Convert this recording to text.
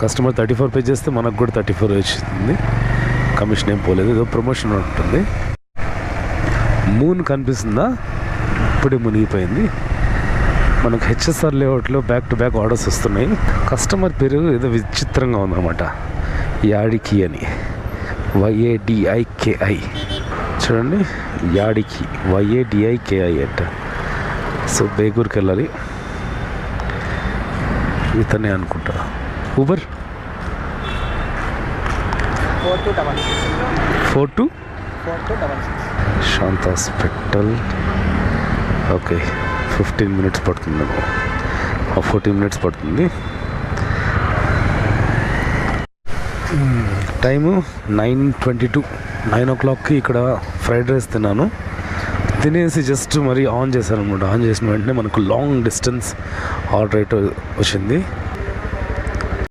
Customer 34 pay చేస్తే మనకు కూడా 34 వచ్చింది. కమిషన్ ఏం పోలేదు, ఏదో ప్రమోషన్ ఉంటుంది. మూన్ కనిపిస్తుందా? ఇప్పుడే మునిగిపోయింది. మనకు హెచ్ఎస్ఆర్ లేఅవుట్లో బ్యాక్ టు బ్యాక్ ఆర్డర్స్ వస్తున్నాయి. కస్టమర్ పేరు ఏదో విచిత్రంగా ఉందన్నమాట, యాడికి అని, YADIKI. చూడండి, యాడికి YADIKI అట. సో బేగూర్కి వెళ్ళాలి, ఇతనే అనుకుంటా. Uber 42 Shanth hospital. Okay, 15 minutes పడుతుంది, 14 మినిట్స్ పడుతుంది. టైము 9:22, 9 o'clockకి ఇక్కడ ఫ్రైడ్ రైస్ తిన్నాను. తినేసి జస్ట్ మరి ఆన్ చేశాను అనమాట. ఆన్ చేసిన వెంటనే మనకు లాంగ్ డిస్టెన్స్ ఆర్డర్ అయితే వచ్చింది.